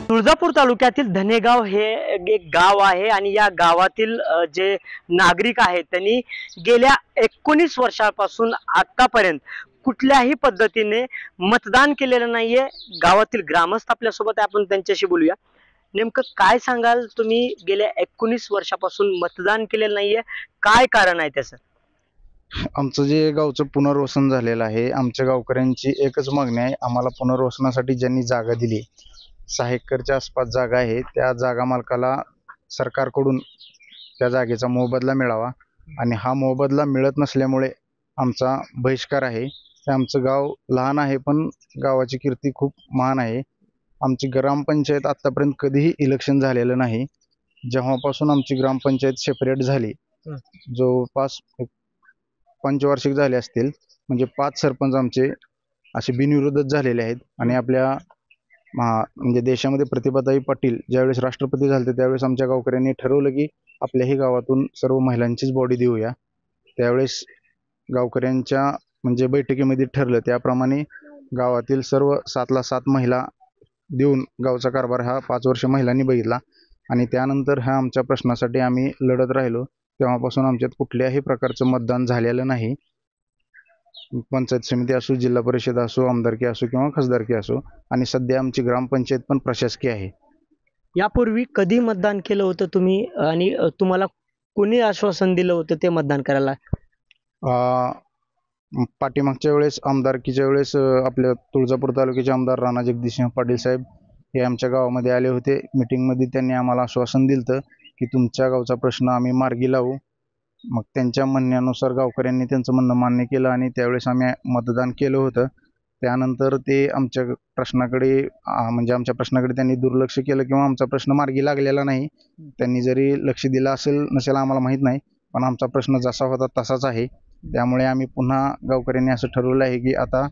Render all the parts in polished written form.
तुळजापूर तालुक्यातील धनेगाव हे एक गाव आहे आणि या गावातील जे नागरिक आहेत त्यांनी गेल्या 19 वर्षापासून आतापर्यंत कुठल्याही पद्धतीने मतदान केलेलं नाहीये। गावातील ग्रामस्थ आपल्यासोबत आहे, आपण त्यांच्याशी बोलूया। नेमकं काय सांगाल तुम्ही, गेल्या 19 वर्षापासून मतदान केलेलं नाहीये, काय कारण आहे त्याचं? आमचं जे गावचं पुनर्वसन झालेलं आहे, आमच्या गावकऱ्यांची एकच मागणी आहे, आम्हाला पुनर्वसनासाठी ज्यांनी जागा दिली 6 एकरच्या आसपास जागा आहे, त्या जागा मालकाला सरकारकडून त्या जागेचा मोबदला मिळावा आणि हा मोबदला मिळत नसल्यामुळे आमचा बहिष्कार आहे। आमचं गाव लहान आहे पण गावाची कीर्ती खूप महान आहे। आमची ग्रामपंचायत आतापर्यंत कधीही इलेक्शन झालेलं नाही। जेव्हापासून आमची ग्रामपंचायत सेपरेट झाली, जवळपास पंचवार्षिक झाले असतील, म्हणजे 5 सरपंच आमचे असे बिनविरोधच झालेले आहेत। आणि आपल्या म्हणजे देशामध्ये प्रतिभाताई पाटील ज्यावेळेस राष्ट्रपती झाले त्यावेळेस आमच्या गावकऱ्यांनी ठरवलं की आपल्याही गावातून सर्व महिलांचीच बॉडी देऊया। त्यावेळेस गावकऱ्यांच्या म्हणजे बैठकीमध्ये ठरलं, त्याप्रमाणे गावातील सर्व 7ला 7 महिला देऊन गावचा कारभार हा 5 वर्ष महिलांनी बघितला। आणि त्यानंतर ह्या आमच्या प्रश्नासाठी आम्ही लढत राहिलो। तेव्हापासून आमच्यात कुठल्याही प्रकारचं मतदान झालेलं नाही। पंचायत समिती असो, जिल्हा परिषद असो, आमदारकी असो किंवा खासदारकी असो, आणि सध्या आमची ग्रामपंचायत पण प्रशासकीय आहे। यापूर्वी कधी मतदान केलं होतं तुम्ही आणि तुम्हाला कोणी आश्वासन दिलं होतं ते मतदान करायला? पाठीमागच्या वेळेस आमदारकीच्या वेळेस आपल्या तुळजापूर तालुक्याचे आमदार राणा जगदीशसिंह पाटील साहेब हे आमच्या गावामध्ये आले होते। मीटिंगमध्ये त्यांनी आम्हाला आश्वासन दिलं की तुमच्या गावचा प्रश्न आम्ही मार्गी लावू। मग त्यांच्या म्हणण्यानुसार गावकऱ्यांनी त्यांचं म्हणणं मान्य केलं आणि त्यावेळेस आम्ही मतदान केलं होतं। त्यानंतर ते आमच्या प्रश्नाकडे म्हणजे आमच्या प्रश्नाकडे त्यांनी दुर्लक्ष केलं किंवा आमचा प्रश्न मार्गी लागलेला नाही। त्यांनी जरी लक्ष दिलं असेल नसेल आम्हाला माहीत नाही, पण आमचा प्रश्न जसा होता तसाच आहे। त्यामुळे आम्ही पुन्हा गावकऱ्यांनी असं ठरवलं आहे की आता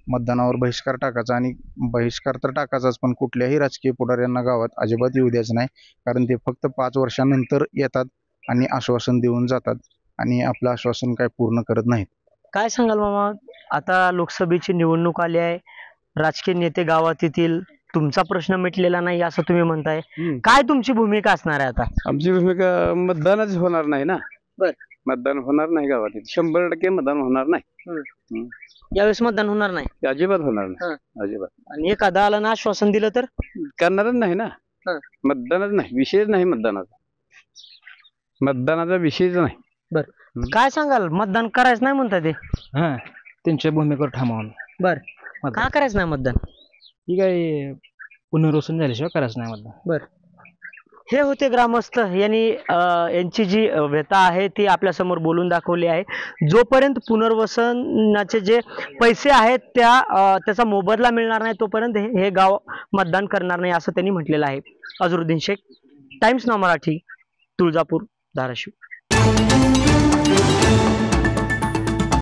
मतदानावर बहिष्कार टाकायचा, आणि बहिष्कार तर टाकायचाच पण कुठल्याही राजकीय पुढाऱ्यांना गावात अजिबात येऊ द्यायचं नाही, कारण ते फक्त 5 वर्षानंतर येतात आणि आश्वासन देऊन जातात आणि आपलं आश्वासन काय पूर्ण करत नाहीत। काय सांगाल मामा, आता लोकसभेची निवडणूक आली आहे, राजकीय नेते गावात येतील, तुमचा प्रश्न मिटलेला नाही असं तुम्ही म्हणताय, काय तुमची भूमिका असणार आहे? आता आमची भूमिका मतदानच होणार नाही ना। बर, मतदान होणार नाही गावात, 100% मतदान होणार नाही। यावेळेस मतदान होणार नाही, अजिबात होणार नाही, अजिबात। आणि एखादा आलं ना आश्वासन दिलं तर करणारच नाही ना। मतदानच नाही, विषयच नाही मतदानाचा, मतदानाचा विषयच नाही। बर, काय सांगाल, मतदान करायचं नाही म्हणतात ते? त्यांच्या भूमिकेवर ठामावून। बर, का करायचं नाही मतदान? ठीक आहे, पुनर्वसन झाल्याशिवाय करायचं नाही मतदान। बर, हे होते ग्रामस्थ, यांची जी व्यथा आहे ती आपल्या समोर बोलून दाखवली आहे। जोपर्यंत पुनर्वसनाचे जे पैसे आहेत त्याचा मोबदला मिळणार नाही तोपर्यंत हे गाव मतदान करणार नाही असं त्यांनी म्हटलेलं आहे। अझरुद्दीन शेख, टाइम्स नाव मराठी, तुळजापूर, धाराशिव।